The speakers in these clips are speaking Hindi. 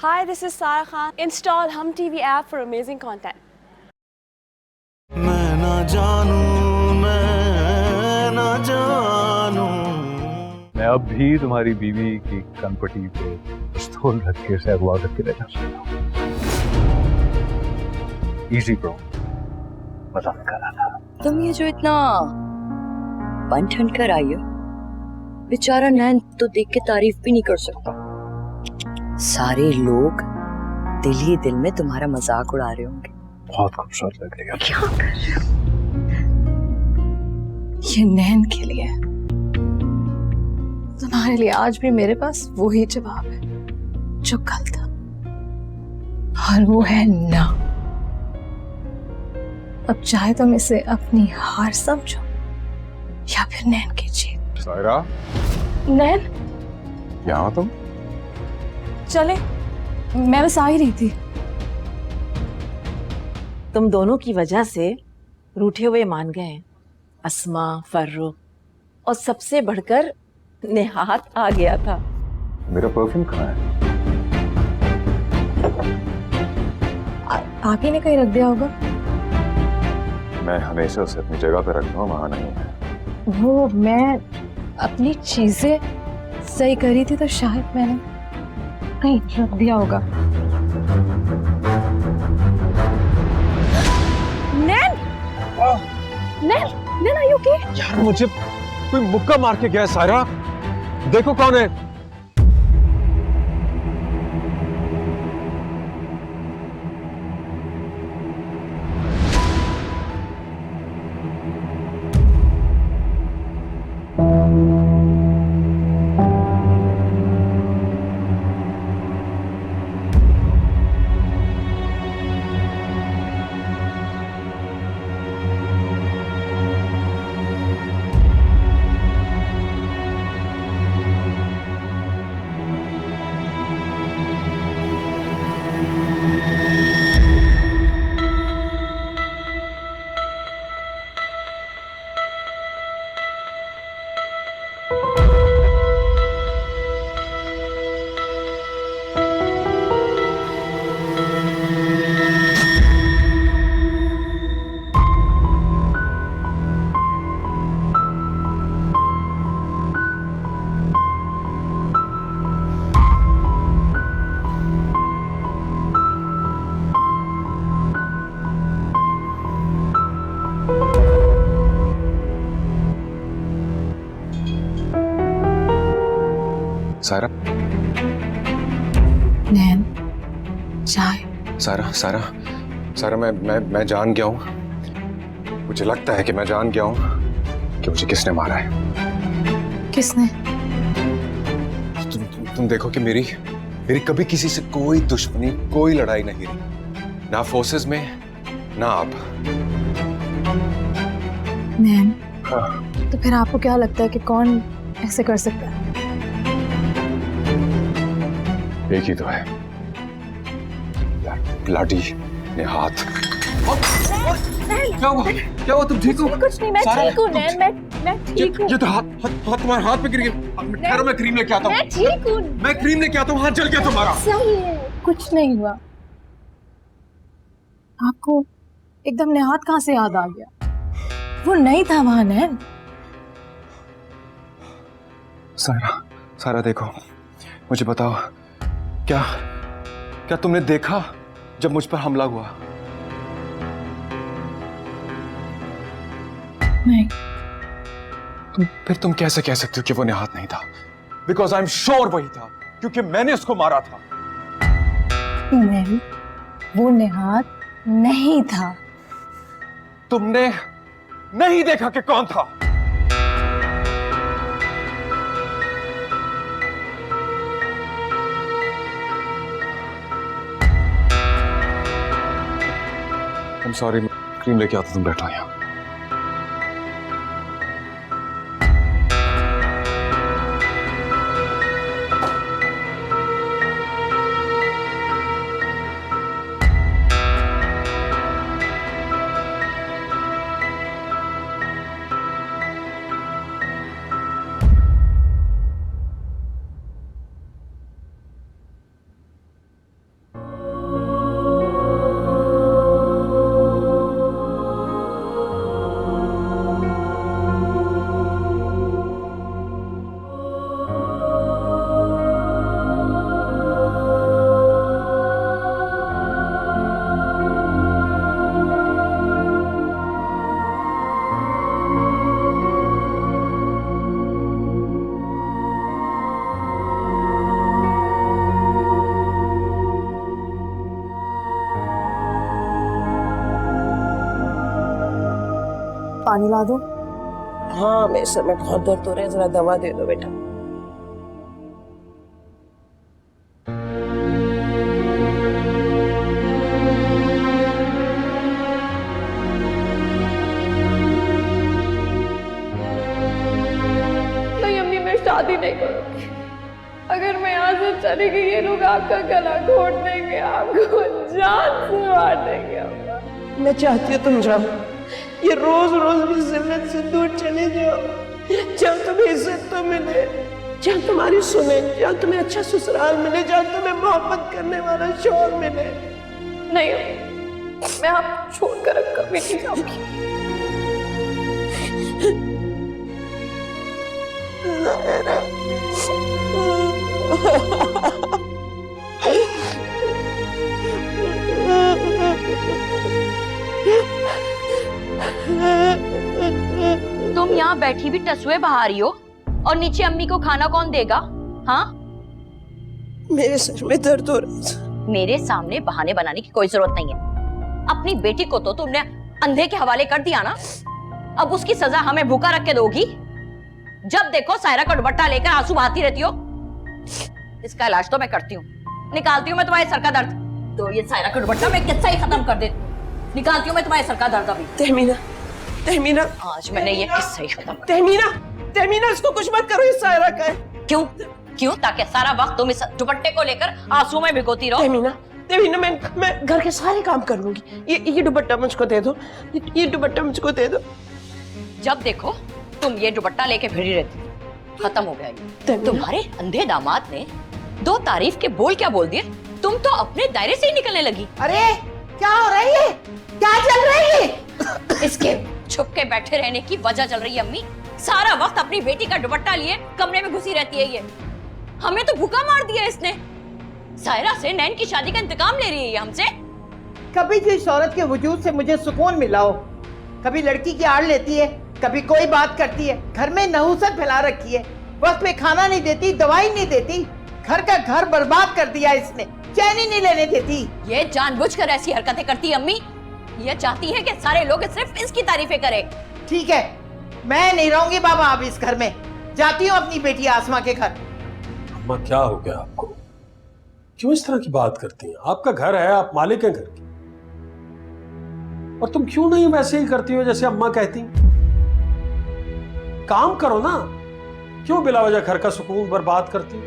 Hi, this is Sarah Khan. Install Hum TV app for amazing content. मैं ना जानू, मैं ना जानू। मैं अब भी तुम्हारी बीवी की कनपटी पे पिस्तौल रख के उसे अगवा करके ले जा सकता हूँ। इजी ब्रो, मजाक कर रहा था। तुम ये जो इतना बन ठन कर आई हो, बेचारा नैन तो देख के तारीफ भी नहीं कर सकता। सारे लोग दिल ही दिल में तुम्हारा मजाक उड़ा रहे होंगे। बहुत खूबसूरत लग रही है। क्या कर रहे हो? ये नैन के लिए, तुम्हारे लिए आज भी मेरे पास वही जवाब है जो कल था, और वो है ना। अब चाहे तुम इसे अपनी हार समझो या फिर नैन की जीत। सायरा, नैन, यहाँ तुम? चले, मैं बस आ ही रही थी। तुम दोनों की वजह से रूठे हुए मान गए हैं अस्मा, फर्रुख, और सबसे बढ़कर नेहात आ गया था। मेरा परफ्यूम कहाँ है? आप ही ने कहीं रख दिया होगा। मैं हमेशा उसे अपनी जगह पे रखता हूँ, वहाँ नहीं है। वो मैं अपनी चीजें सही करी थी तो शायद मैंने कहीं रख दिया होगा। नैन, नैन, नैन, आर यू ओके? यार मुझे कोई मुक्का मार के गया। सायरा, देखो कौन है। सायरा, नैन, चाय। सायरा, सायरा, सायरा, मैं जान गया हूँ। मुझे लगता है कि मैं जान गया हूँ कि मुझे किसने मारा है। किसने? तुम देखो कि मेरी कभी किसी से कोई दुश्मनी, कोई लड़ाई नहीं रही, ना फोर्सेस में, ना आप। नैन, हाँ। तो फिर आपको क्या लगता है कि कौन ऐसे कर सकता है? एक ही तो है, ब्लडी नेहात। क्या हुआ? क्या हुआ? तुम ठीक हो? कुछ नहीं, मैं ठीक हूँ नैन, मैं ठीक हूँ। ये तो हाथ तुम्हारे हाथ पे गिर गया। ठहरो, मैं क्रीम लेके आता हूँ। मैं ठीक हूँ। मैं क्रीम लेके आता हूँ। हाथ जल गया तुम्हारा। सही है, कुछ नहीं हुआ। आपको एकदम नेहात कहाँ से याद आ गया? वो नहीं था वहां नैन। सायरा, सायरा देखो, मुझे बताओ, क्या तुमने देखा जब मुझ पर हमला हुआ? नहीं। फिर तुम कैसे कह सकते हो कि वो नेहात नहीं था? बिकॉज आई एम श्योर वही था, क्योंकि मैंने उसको मारा था। नहीं, वो नेहात नहीं था। तुमने नहीं देखा कि कौन था? I'm sorry, क्रीम लेके आता, तुम बैठो यहाँ। पानी ला दो। हाँ मेरे सर में बहुत दर्द हो रहा है, जरा दवा दे दो बेटा। नहीं अम्मी, मैं शादी नहीं करूंगी। अगर मैं यहाँ से चली गई ये लोग आपका गला घोट देंगे, आपको जान से मार देंगे। अम्मा मैं चाहती हूँ तुम जाओ, ये रोज रोज की जिल्लत से दूर चले जाओ, जहाँ तुम्हें इज्जत तो मिले, जहाँ तुम्हारी सुने, जहाँ तुम्हें अच्छा ससुराल मिले, जहाँ तुम्हें मोहब्बत करने वाला शौहर मिले। नहीं अम्मी, मैं आप छोड़कर कभी नहीं जाऊंगी। तुम यहाँ बैठी भी टसुए बहा रही हो और नीचे अम्मी को खाना कौन देगा? हाँ, मेरे सर में दर्द हो रहा था। मेरे सामने बहाने बनाने की कोई जरूरत नहीं है। अपनी बेटी को तो तुमने अंधे के हवाले कर दिया ना, अब उसकी सजा हमें भूखा रख के दोगी? जब देखो सायरा का दुपट्टा लेकर आंसू बहाती रहती हो। इसका इलाज तो मैं करती हूँ, निकालती हूँ मैं तुम्हारे सर का दर्द। तो ये सायरा का दुपट्टा मैं किस्सा ही खत्म कर देती हूँ, निकालती हूँ मैं तुम्हारे सर का दर्द अभी। तहमीना, तहमीना, आज मैंने ये किस्सा ही खत्म। तहमीना, तहमीना, इसको कुछ मत करो, इस सायरा का है। क्यों क्यों? ताकि सारा वक्त तुम इस दुपट्टे को लेकर आंसू में भिगोती रहो। तहमीना, तहमीना, मैं घर के सारे काम कर लूंगी। ये दुपट्टा मुझको दे दो, ये दुपट्टा मुझको दे दो। जब देखो तुम ये दुपट्टा लेके भिड़ी रहती हो। खत्म हो गया ये। तुम्हारे अंधे दामाद ने 2 तारीफ के बोल क्या बोल दिए, तुम तो अपने दायरे से ही निकलने लगी। अरे क्या हो रहा है, क्या चल रहा है? इसके छुप के बैठे रहने की वजह चल रही है अम्मी। सारा वक्त अपनी बेटी का दुपट्टा लिए कमरे में घुसी रहती है ये। हमें तो भूखा मार दिया इसने। सायरा से नैन की शादी का इंतकाम ले रही है ये हमसे। कभी जिस औरत के वजूद से मुझे सुकून मिला हो, कभी लड़की की आड़ लेती है, कभी कोई बात करती है, घर में नहुसत फैला रखी है, वक्त पे खाना नहीं देती, दवाई नहीं देती, घर का घर बर्बाद कर दिया इसने, चैन ही नहीं लेने देती। ये जानबूझकर ऐसी हरकतें करती है अम्मी। ये चाहती है कि सारे लोग सिर्फ इसकी तारीफें करें। ठीक है, मैं नहीं रहूंगी बाबा अब इस घर में, जाती हूँ अपनी बेटी आसमा के घर। अम्मा क्या हो गया आपको? क्यों इस तरह की बात करती हैं? आपका घर है, आप मालिक हैं घर की, और तुम क्यों नहीं वैसे ही करती हो जैसे अम्मा कहती? काम करो ना, क्यों बिला वजह घर का सुकून बर्बाद करती?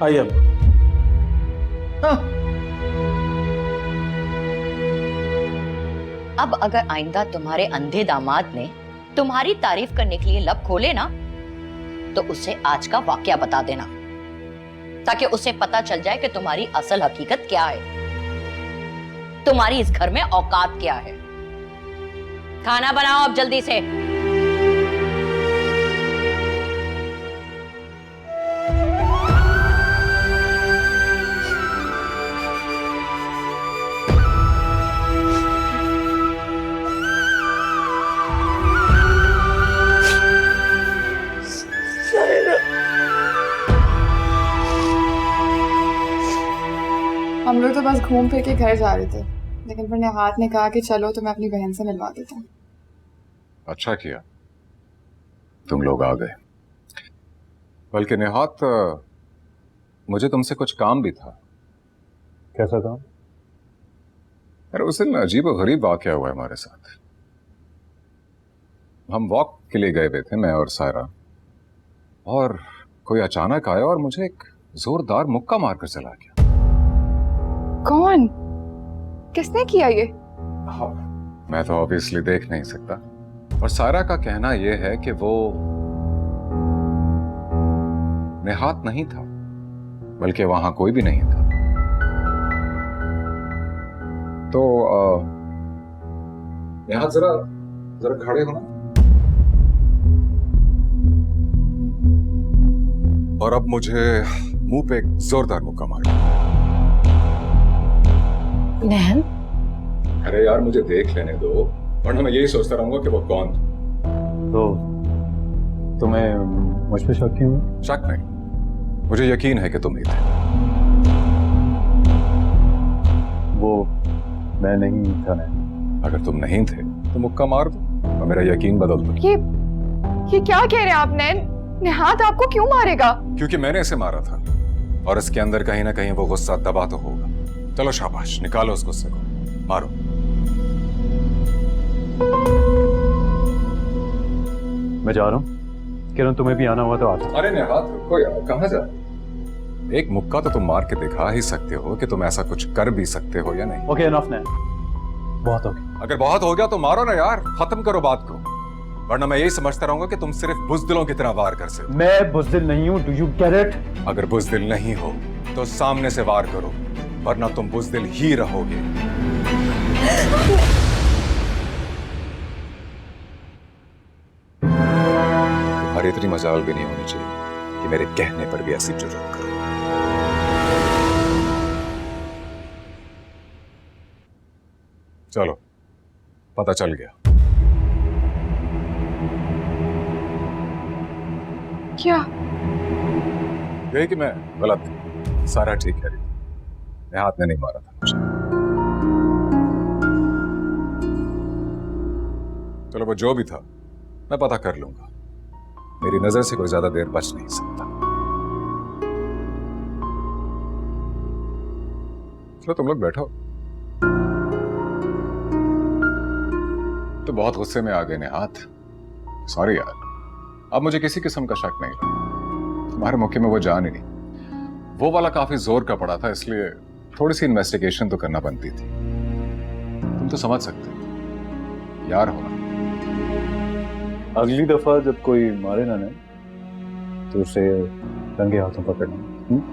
आइए अम्मा। हाँ। अब अगर आइंदा तुम्हारे अंधे दामाद ने तुम्हारी तारीफ करने के लिए लब खोले ना, तो उसे आज का वाकया बता देना, ताकि उसे पता चल जाए कि तुम्हारी असल हकीकत क्या है, तुम्हारी इस घर में औकात क्या है। खाना बनाओ अब जल्दी से। हम लोग तो बस घूम फिर के घर जा रहे थे, लेकिन फिर नेहात ने कहा कि चलो तो मैं अपनी बहन से मिलवा देता हूँ। अच्छा किया तुम लोग आ गए। बल्कि नेहात, मुझे तुमसे कुछ काम भी था। कैसा काम? अरे उस दिन अजीब और गरीब वाकया हुआ है हमारे साथ। हम वॉक के लिए गए हुए थे, मैं और सायरा, और कोई अचानक आया और मुझे एक जोरदार मुक्का मारकर चला गया। कौन? किसने किया ये? मैं तो ऑब्वियसली देख नहीं सकता, और सायरा का कहना यह है कि वो नेहात नहीं था, बल्कि वहां कोई भी नहीं था। तो नेहात जरा जरा खड़े होना। और अब मुझे मुंह पे एक जोरदार मुक्का मारा। नैन, अरे यार मुझे देख लेने दो, वरना मैं यही सोचता रहूंगा कि वो कौन था। तो तुम्हें मुझ पे शक क्यों? शक नहीं, मुझे यकीन है कि तुम ही थे। वो मैं नहीं था। अगर तुम नहीं थे तो मुक्का मार दो और मेरा यकीन बदल दो। ये क्या कह रहे हैं आप नैन? निहात आपको क्यों मारेगा? क्योंकि मैंने इसे मारा था और इसके अंदर कहीं ना कहीं वो गुस्सा दबा तो होगा। चलो शाबाश, निकालो उस गुस्से को, मारो। मैं जा रहा हूँ। किरण तुम्हें भी आना हुआ तो आता। अरे निहात रुको यार, कहाँ जा? एक मुक्का तो तुम मार के दिखा ही सकते हो कि तुम ऐसा कुछ कर भी सकते हो या नहीं। ओके एनफ ने, बहुत हो गया। अगर बहुत हो गया तो मारो ना यार, खत्म करो बात को, वरना मैं यही समझता रहूंगा कि तुम सिर्फ बुजदिलों की तरह वार कर सकते। मैं बुजदिल नहीं हूँ, डू यू गेट इट? अगर बुजदिल नहीं हो तो सामने से वार करो, वरना तुम बुजदिल ही रहोगे। तुम्हारी इतनी मजाल भी नहीं होनी चाहिए कि मेरे कहने पर भी ऐसी जुर्रत करो। चलो, पता चल गया। क्या? यही कि मैं गलत थी, सारा ठीक है। निहात ने नहीं मारा था मुझे। चलो वो जो भी था मैं पता कर लूंगा, मेरी नजर से कोई ज्यादा देर बच नहीं सकता। चलो तुम लोग बैठो। तो बहुत गुस्से में आ गए निहात, सॉरी यार। अब मुझे किसी किस्म का शक नहीं रहा, तुम्हारे मौके में वो जान ही नहीं। वो वाला काफी जोर का पड़ा था, इसलिए थोड़ी सी इन्वेस्टिगेशन तो करना बनती थी। तुम तो समझ सकते हो, यार होना। अगली दफा जब कोई मारे ना तो उसे रंगे हाथों पकड़ना।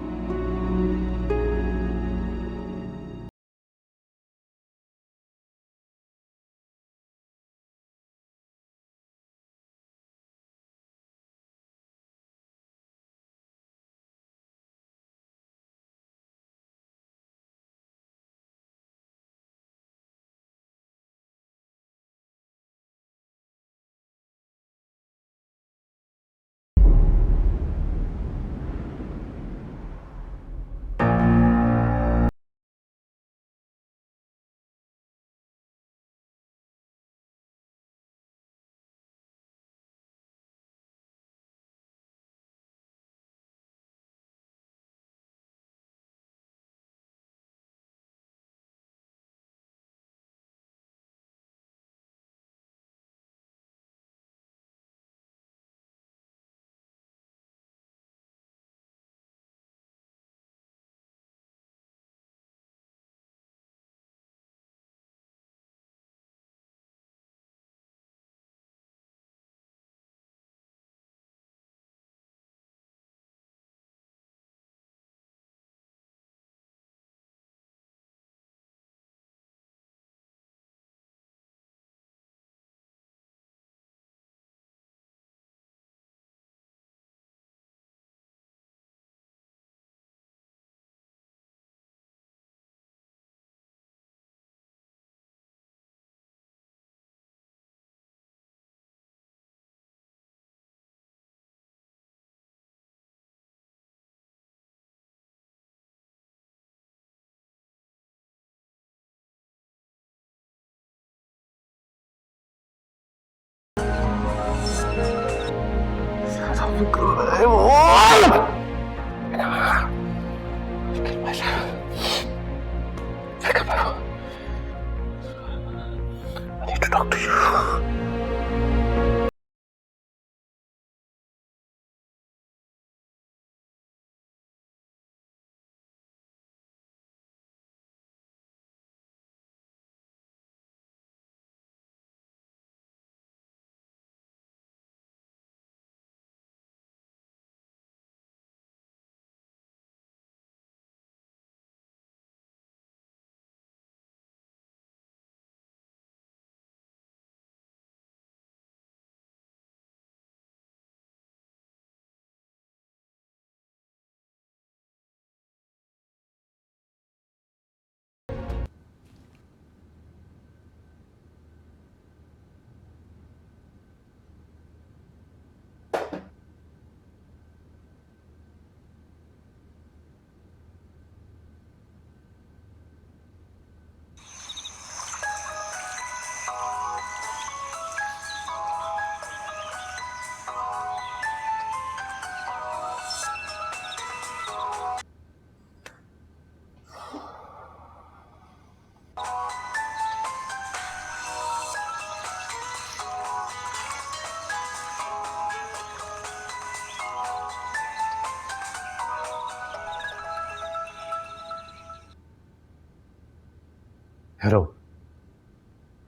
हेलो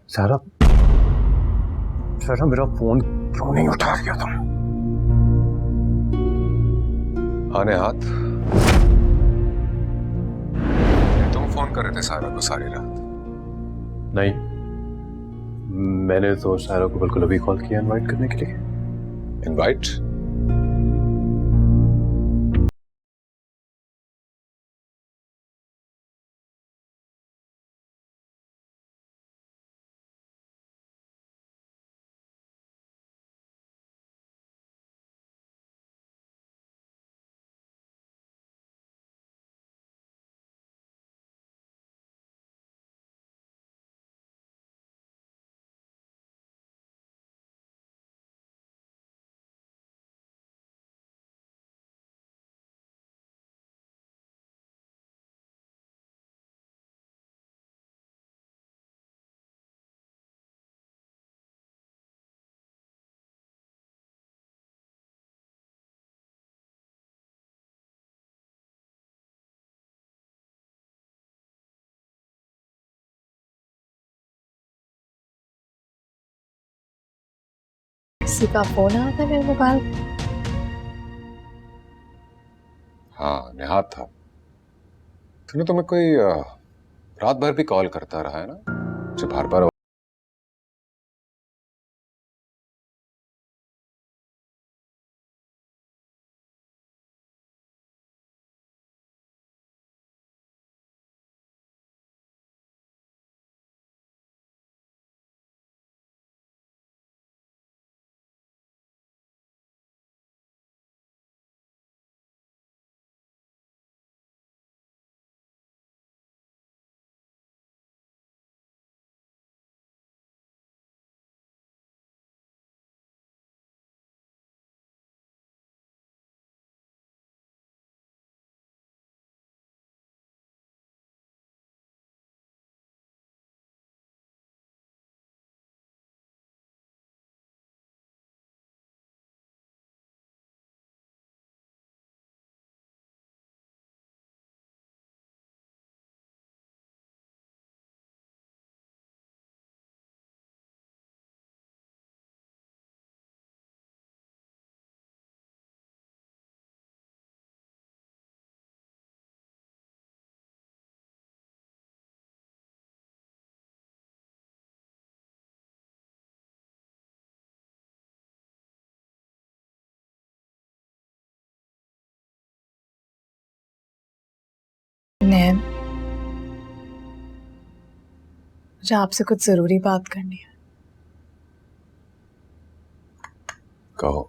सारा, सारा मेरा फोन क्यों नहीं उठा रही तुम? आने हाथ, तुम फोन कर रहे थे सारा को सारी रात? नहीं, मैंने तो सारा को बिल्कुल अभी कॉल किया इनवाइट करने के लिए। इनवाइट? किसी का फोन आया था मेरे मोबाइल। हाँ, निहात था। तुमने तुम्हें कोई रात भर भी कॉल करता रहा है ना, जो बार बार नैन, मुझे आपसे कुछ जरूरी बात करनी है। कहो।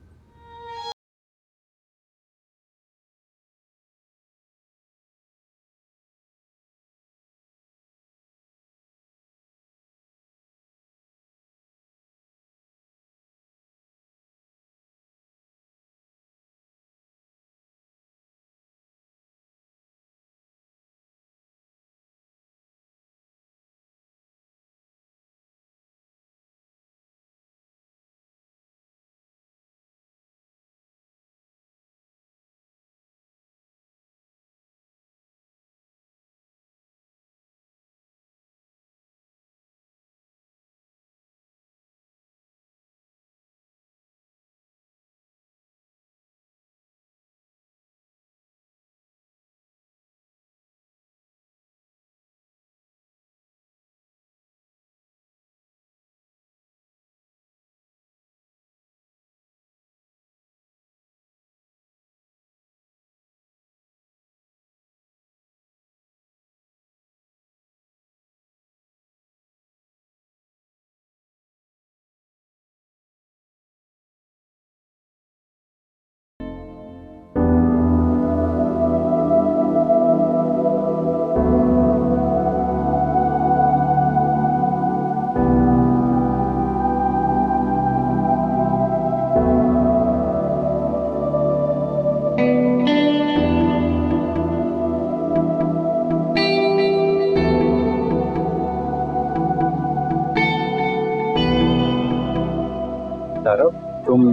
सारा, तुम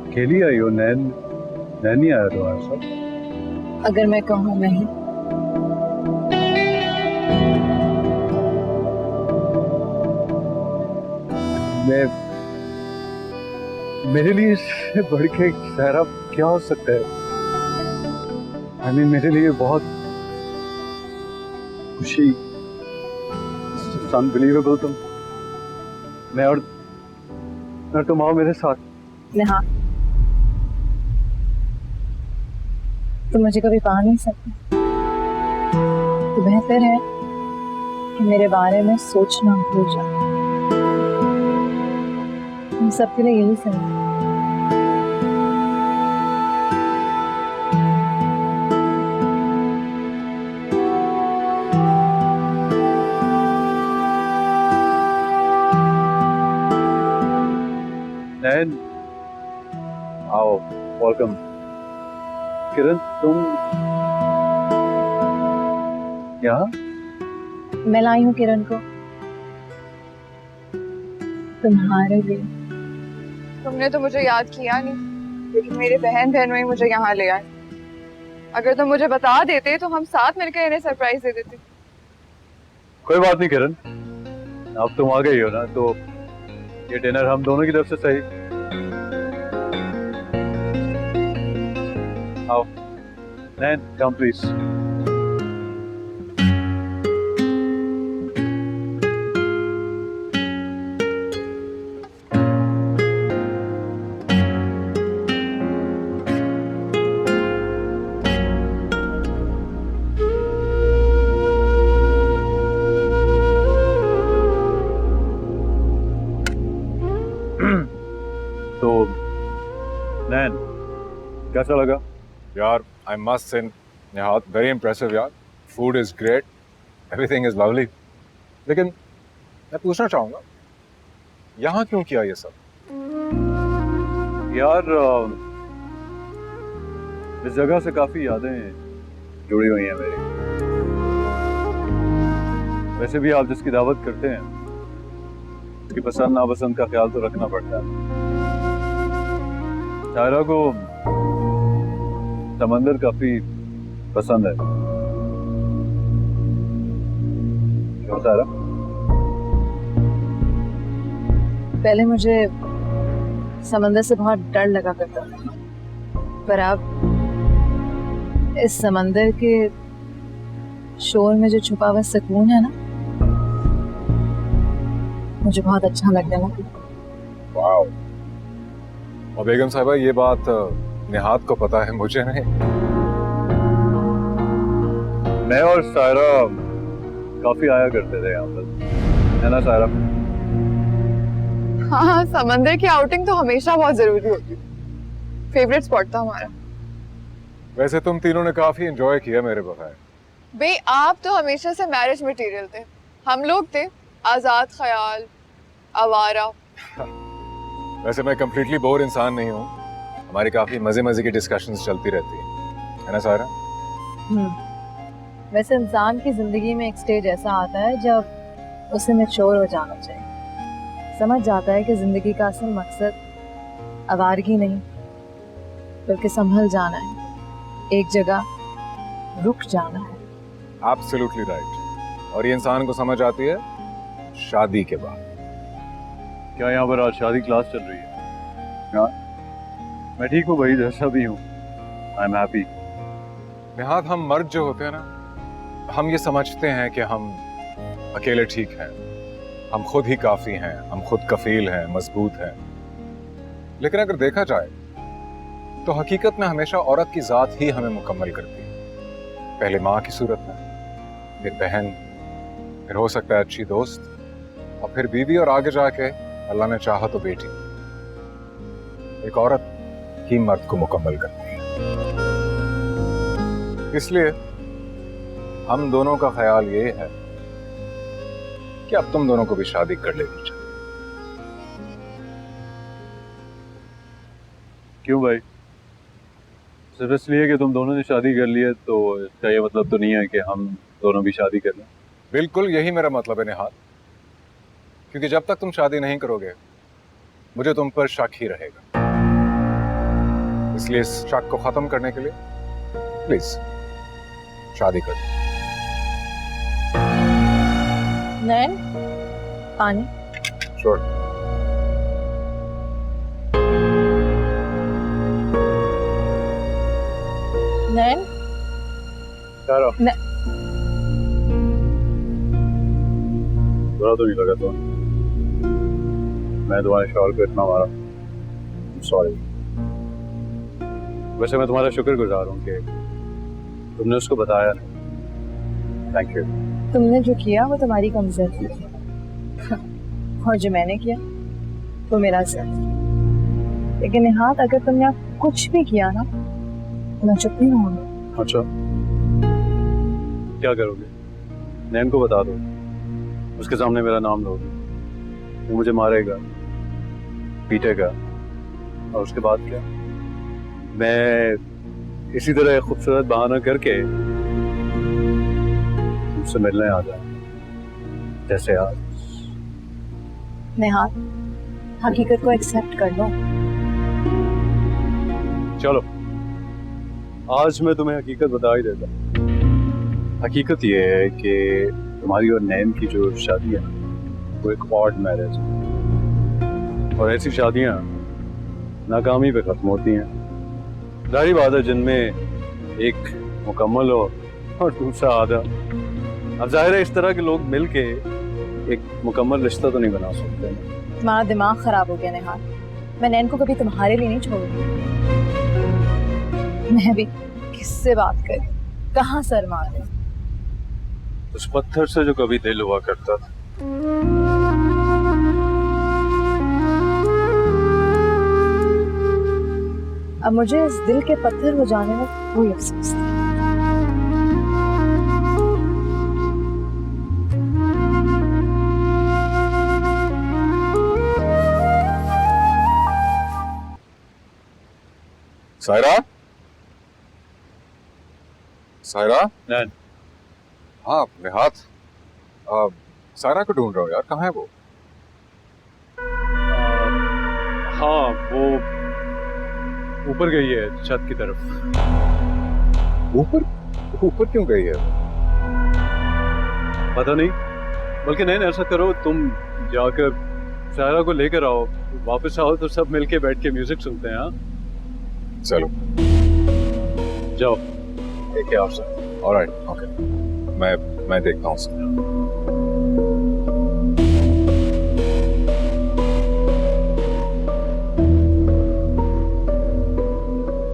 अकेली आई हो? नैन नहीं आया तुम्हारे साथ? अगर मैं कहूँ नहीं मैं मेरे लिए इससे बढ़ के सहरा क्या हो सकता है? I mean, मेरे लिए बहुत खुशी, अनबिलीवेबल। तुम, मैं और तुम आओ मेरे साथ। नेहा, तुम मुझे कभी पा नहीं सकते, तो बेहतर है कि मेरे बारे में सोचना भूल जाओ। हम सबके लिए यही सही है। नैन, आओ, वेलकम। किरण, तुम यहाँ? मैं लाई हूँ किरण को तुम्हारे लिए। तुमने तो मुझे याद किया नहीं, लेकिन मेरे बहन बहनों ही मुझे यहाँ ले आए। अगर तुम मुझे बता देते तो हम साथ मिलकर इन्हें सरप्राइज दे देते। कोई बात नहीं किरण, अब तुम आ गई हो ना, तो ये डिनर हम दोनों की तरफ से सही। आओ नैन, कम प्लीज। तो नैन, कैसा लगा? यार, I must say Nihat, very impressive यार। Food is great, everything is lovely. लेकिन मैं पूछना चाहूंगा, यहाँ क्यों किया ये सब? यार, इस जगह से काफी यादें जुड़ी हुई हैं मेरी। वैसे भी आप जिसकी दावत करते हैं उसकी पसंद नापसंद का ख्याल तो रखना पड़ता है। सायरा को समंदर काफी पसंद है। क्यों सायरा? पहले मुझे समंदर से बहुत डर लगा करता था, पर अब इस समंदर के शोर में जो छुपा हुआ सुकून है ना, मुझे बहुत अच्छा लगने लगा। वाओ। और बेगम साहिबा, ये बात निहात को पता है, मुझे नहीं। मैं और सायरा काफी आया करते थे यहाँ पर, है ना सायरा? हाँ, समंदर की आउटिंग तो हमेशा बहुत जरूरी होती है। फेवरेट स्पॉट था हमारा। वैसे तुम तीनों ने काफी एंजॉय किया मेरे बगैर। बे, आप तो हमेशा से मैरिज मटेरियल थे, हम लोग थे आजाद ख्याल, आवारा। वैसे मैं कंप्लीटली बोर इंसान नहीं हूँ, हमारी काफी मजे मजे की डिस्कशंस चलती रहती है ना सायरा? वैसे इंसान की जिंदगी में एक स्टेज ऐसा आता है जब उसे मैच्योर हो जाना चाहिए, समझ जाता है कि जिंदगी का असल मकसद आवारगी नहीं बल्कि संभल जाना है, एक जगह रुक जाना है। Absolutely right. और ये इंसान को समझ आती है शादी के बाद। क्या यहाँ पर आज शादी क्लास चल रही है? हाँ, मैं ठीक हूँ भाई, जैसा भी हूँ। I am happy. निहात, हम मर्द जो होते हैं ना, हम ये समझते हैं कि हम अकेले ठीक हैं, हम खुद ही काफी हैं, हम खुद कफील हैं, मजबूत हैं। लेकिन अगर देखा जाए तो हकीकत में हमेशा औरत की जात ही हमें मुकम्मल करती है। पहले माँ की सूरत में, फिर बहन, फिर हो सकता है अच्छी दोस्त, और फिर बीवी, और आगे जाके अल्लाह ने चाहा तो बेटी। एक औरत ही मर्द को मुकम्मल करती है। इसलिए हम दोनों का ख्याल ये है कि अब तुम दोनों को भी शादी कर लेनी चाहिए। क्यों भाई? सिर्फ इसलिए कि तुम दोनों ने शादी कर ली है तो इसका ये मतलब तो नहीं है कि हम दोनों भी शादी कर लें? बिल्कुल यही मेरा मतलब है निहाल, क्योंकि जब तक तुम शादी नहीं करोगे मुझे तुम पर शक ही रहेगा। इसलिए इस शक को खत्म करने के लिए प्लीज शादी कर दो। नैन, पानी। श्योर। नैन क्या रहा? न- बुरा तो नहीं लगा तो? मैं तुम्हारे शॉल को इतना मारा, सॉरी। वैसे मैं तुम्हारा शुक्रगुजार हूँ कि तुमने उसको बताया नहीं। Thank you. तुमने जो किया वो तुम्हारी कमजोरी थी और जो मैंने किया वो मेरा सिर्फ। लेकिन निहात, अगर तुमने आप कुछ भी किया ना, मैं चुप नहीं रहूंगी। अच्छा, क्या करोगे? नैन को बता दो, उसके सामने मेरा नाम लोगे, वो मुझे मारेगा, पीटेगा, और उसके बाद क्या? मैं इसी तरह खूबसूरत बहाना करके तुमसे मिलने आ जाऊं, जैसे आज। निहात, हकीकत को एक्सेप्ट कर लो। चलो, आज मैं तुम्हें हकीकत बता ही देता हूं। हकीकत ये है कि तुम्हारी और नैन की जो शादी है वो एक ऑड मैरिज है, और ऐसी शादियां नाकामी पे खत्म होती हैं। जाहिर बात है, जिनमें एक मुकम्मल हो और दूसरा आधा। अब जाहिर है, इस तरह के लोग मिलके एक मुकम्मल रिश्ता तो नहीं बना सकते। तुम्हारा दिमाग खराब हो गया निहात। मैं नैन को कभी तुम्हारे लिए नहीं छोड़ूंगी। मैं भी किससे बात करूं, कहाँ सर मारूं? उस पत्थर से जो कभी दिल हुआ करता था। अब मुझे इस दिल के पत्थर हो जाने में कोई अफसोस नहीं। सायरा, सायरा। नैन। हाँ, निहात। सायरा को ढूंढ रहा हूँ यार, कहाँ है वो? हाँ, वो ऊपर गई है छत की तरफ। ऊपर? ऊपर क्यों गई है? पता नहीं, बल्कि नहीं, ऐसा करो, तुम जाकर सायरा को लेकर आओ, वापस आओ तो सब मिलके बैठ के म्यूजिक सुनते हैं। हाँ, चलो जाओ, take care of sir. Alright, okay, मैं देखता हूँ उसको।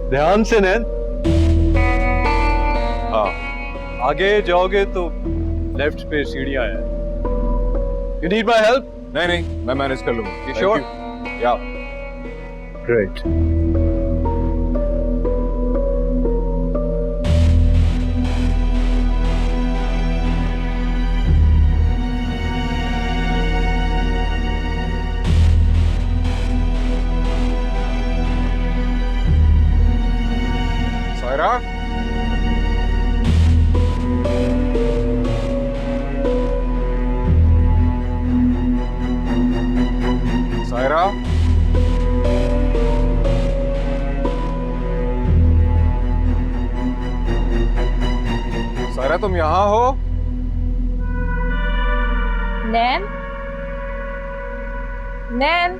ध्यान से नैन। हाँ, आगे जाओगे तो लेफ्ट पे सीढ़ियां हैं। You need my help? नहीं, मैं मैनेज कर लूंगा। You sure? या। ग्रेट। सायरा, सायरा, सायरा, तुम यहाँ हो? नैन, नैन।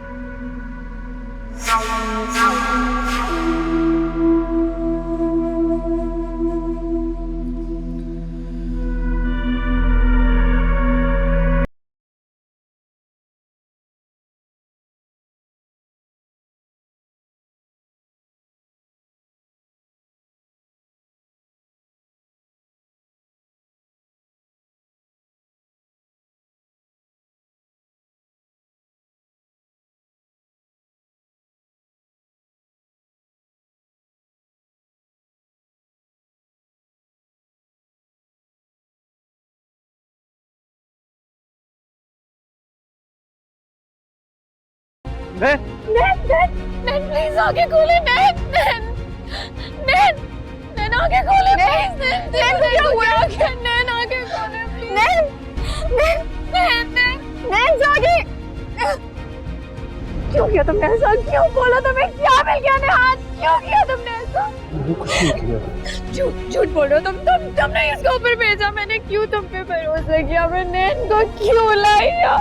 नैन, नैन प्लीज आगे खोले। नैन आगे खोले प्लीज। नैन क्या हुआ? नैन आगे खोले प्लीज। नैन जागे। क्यों किया तुमने ऐसा? क्यों बोला तुम्हें? क्या मिल गया निहात? क्यों किया तुमने ऐसा? कुछ नहीं किया। झूठ बोल रहे हो तुमने इसके ऊपर भेजा। मैंने क्यों तुम पे भरोसा किया? मैं नैन को क्यों लाया?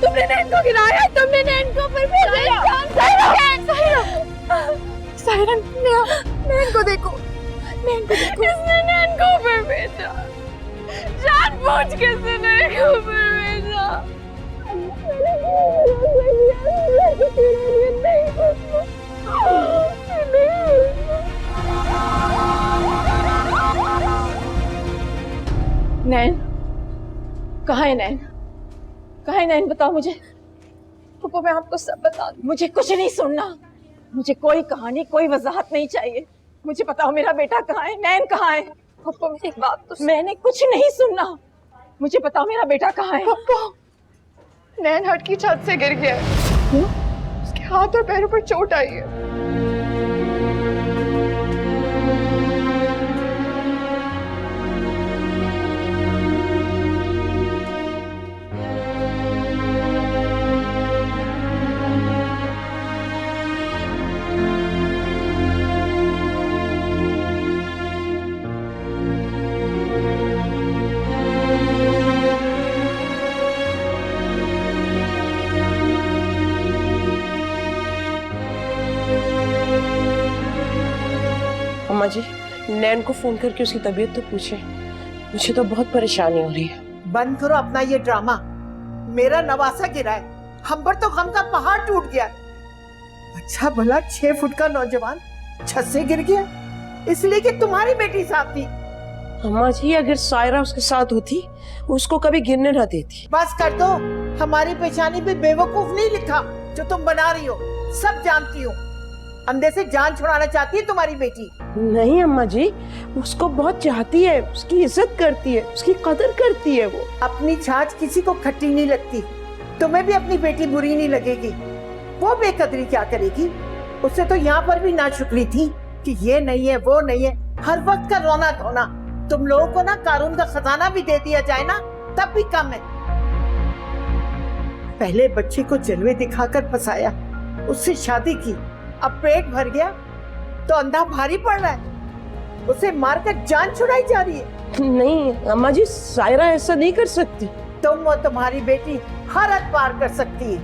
तुमने नैन को गिराया। तुमने नैन को ऊपर भेजा। सायरा, नैन को देखो। किसने नैन को ऊपर भेजा? जानबूझ के किसने नैन को ऊपर भेजा? नैन, कहाँ है नैन? कहाँ है नैन? बताओ मुझे। पापा मैं आपको सब बता दूं। मुझे कुछ नहीं सुनना। मुझे कोई कहानी, कोई वजाहत नहीं चाहिए। मुझे बताओ मेरा बेटा कहाँ है? नैन कहाँ है? पापा मेरी एक बात तो मैंने कुछ नहीं सुनना। मुझे बताओ मेरा बेटा कहाँ है? पापा, नैन हट की छत से गिर गया है। उसके हाथ और पैरों पर चोट आई है। अम्मा जी, नैन को फोन करके उसकी तबीयत तो पूछे। मुझे तो बहुत परेशानी हो रही है। बंद करो अपना ये ड्रामा। मेरा नवासा गिरा है, हम पर तो गम का पहाड़ टूट गया। अच्छा भला 6 फुट का नौजवान छत से गिर गया, इसलिए कि तुम्हारी बेटी साथ थी। अम्मा जी, अगर सायरा उसके साथ होती, उसको कभी गिरने ना देती। बस कर दो, हमारी पेशानी पे बेवकूफ नहीं लिखा जो तुम बना रही हो। सब जानती हूँ, अंधे से जान छुड़ाना चाहती है तुम्हारी बेटी। नहीं अम्मा जी, उसको बहुत चाहती है, उसकी इज्जत करती है, उसकी कदर करती है। वो अपनी छाछ किसी को खट्टी नहीं लगती। तुम्हें भी अपनी बेटी बुरी नहीं लगेगी। वो बेकदरी क्या करेगी? उससे तो यहाँ पर भी नाशुक्री थी कि ये नहीं है, वो नहीं है, हर वक्त का रोना धोना। तुम लोगों को ना कानून का खजाना भी दे दिया जाए ना, तब भी कम है। पहले बच्चे को जलवे दिखाकर फंसाया, उससे शादी की, अब पेट भर गया तो अंधा भारी पड़ रहा है। उसे मारकर जान छुड़ाई जा रही है। नहीं अम्मा जी, सायरा ऐसा नहीं कर सकती। तुम और तुम्हारी बेटी हर हद पार कर सकती है,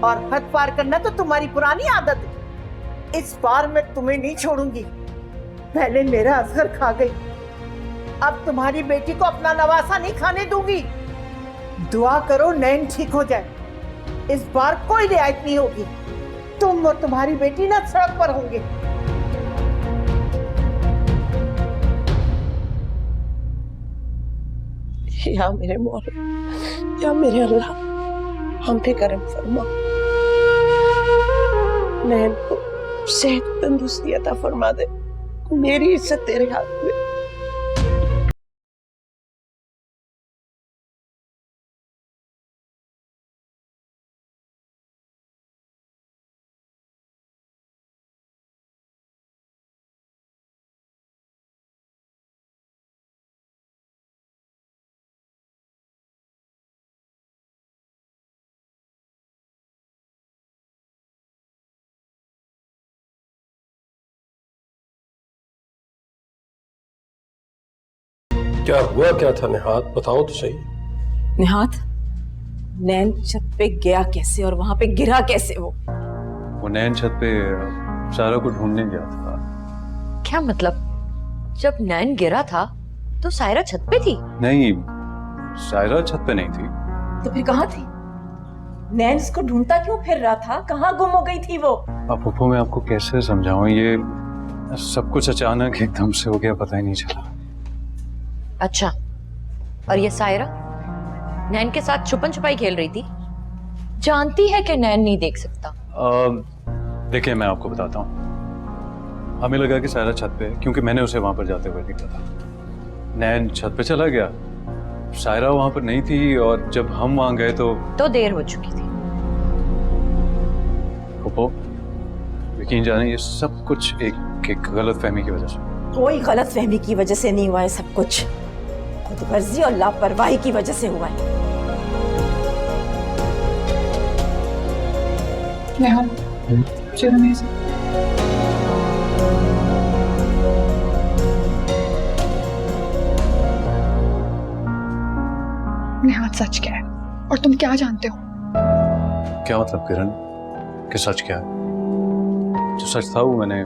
और हद पार करना तो तुम्हारी पुरानी आदत है। इस बार मैं तुम्हें नहीं छोड़ूंगी। पहले मेरा असगर खा गई, अब तुम्हारी बेटी को अपना नवासा नहीं खाने दूंगी। दुआ करो नैन ठीक हो जाए। इस बार कोई रियायत नहीं होगी। तुम और तुम्हारी बेटी ना सड़क पर होंगे। या मेरे मौला, या मेरे अल्लाह, हम पे करम फरमा। नैन को सेहत तंदुरुस्ती अता फरमा दे। मेरी इज्जत तेरे हाथ में। क्या हुआ क्या था निहात, बताओ तो सही। निहात, नैन छत पे गया कैसे और वहां पे गिरा कैसे? वो नैन छत पे सायरा को ढूंढने गया था। क्या मतलब? जब नैन गिरा था तो सायरा छत पे थी? नहीं, सायरा छत पे नहीं थी। तो फिर कहाँ थी? नैन उसको ढूंढता क्यों फिर रहा था? कहाँ गुम हो गई थी वो? अब फूफो मैं आपको कैसे समझाऊं, ये सब कुछ अचानक एकदम से हो गया, पता ही नहीं चला। अच्छा, और ये सायरा नैन के साथ छुपन छुपाई खेल रही थी? जानती है कि नैन नहीं देख सकता। देखिए मैं आपको बताता हूँ। हमें लगा कि सायरा छत पे है, क्योंकि मैंने उसे वहां पर जाते हुए देखा था। नैन छत पे चला गया, सायरा वहां पर नहीं थी, और जब हम वहां गए तो देर हो चुकी थी। फूफो यकीन जाने ये सब कुछ एक गलतफहमी की वजह से। कोई गलतफहमी की वजह से नहीं हुआ है, सब कुछ खुदगर्जी और लापरवाही की वजह से हुआ है। निहात, सच क्या है और तुम क्या जानते हो? क्या मतलब किरण, कि सच क्या है? जो सच था वो मैंने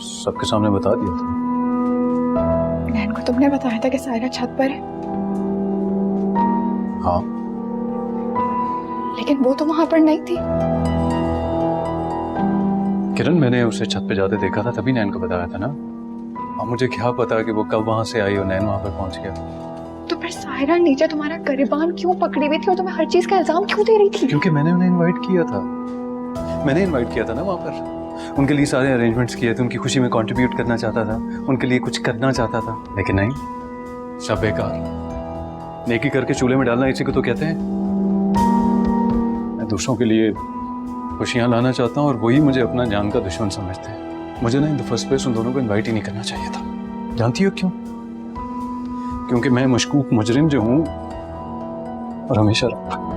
सबके सामने बता दिया था। तुमने बताया था कि सायरा छत पर है। हाँ, लेकिन वो तो वहां पर नहीं थी। किरण, मैंने उसे छत पे जाते देखा था, तभी नैन को बताया था ना। अब मुझे क्या पता कि वो कब वहां से आई और नैन वहां पर पहुंच गया। तो फिर सायरा नीचे तुम्हारा गिरबान क्यों पकड़ी हुई थी और तुम्हें हर चीज का इल्जाम क्यों दे रही थी? क्योंकि मैंने उन्हें इनवाइट किया था। मैंने इनवाइट किया था ना वहां पर, उनके लिए सारे अरेंजमेंट्स किए थे, उनकी खुशी में कंट्रीब्यूट करना चाहता था, उनके लिए कुछ करना चाहता था, लेकिन नहीं, सब बेकार। नेकी करके चूल्हे में डालना इसी को तो कहते हैं। मैं दूसरों के लिए खुशियां लाना चाहता हूँ और वही मुझे अपना जान का दुश्मन समझते हैं। मुझे ना इन द फर्स्ट प्लेस उन दोनों को इनवाइट ही नहीं करना चाहिए था। जानती हो क्यों? क्योंकि मैं मशकूक मुजरिम जो हूं और हमेशा रहा।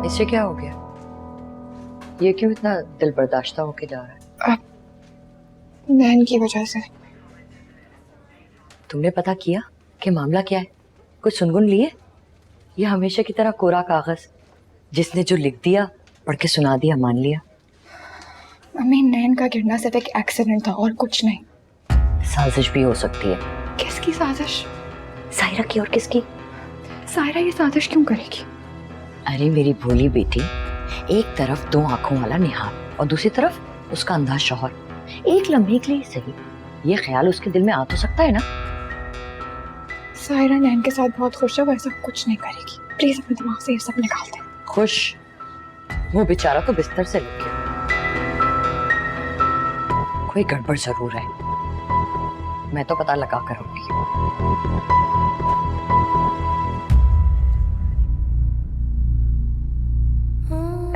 इससे क्या हो गया? ये क्यों इतना दिल बर्दाश्ता होके जा रहा है? नैन की वजह से। तुमने पता किया कि मामला क्या है? कुछ सुनगुन लिए? ये हमेशा की तरह कोरा कागज, जिसने जो लिख दिया पढ़ के सुना दिया, मान लिया। मम्मी, नैन का गिरना सिर्फ एक एक्सीडेंट था और कुछ नहीं। साजिश भी हो सकती है। किसकी साजिश? सायरा की। और किसकी? सायरा ये साजिश क्यों करेगी? अरे मेरी भोली बेटी, एक तरफ 2 आंखों वाला निहाल और दूसरी तरफ उसका अंधा शौहर। एक लम्हे के लिए सही, ये ख्याल उसके दिल में आ तो सकता है ना। सायरा नैन के साथ बहुत खुश है, वो ऐसा कुछ नहीं करेगी। प्लीज अपने दिमाग से ये सब निकाल दे। खुश? वो बेचारा तो बिस्तर से लग गया। कोई गड़बड़ जरूर है, मैं तो पता लगा कर रहूंगी।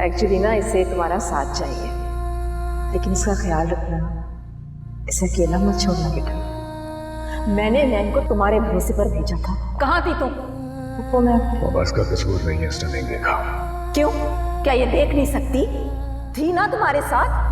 एक्चुअली ना इसे तुम्हारा साथ चाहिए, लेकिन इसका ख्याल रखना, इसे अकेला मत छोड़ना बेटा। मैंने नैन को तुम्हारे भरोसे पर भेजा था। कहाँ थी तुम? वो मैं बस का कसूर नहीं है, इसने नहीं देखा। क्यों? क्या ये देख नहीं सकती थी ना तुम्हारे साथ?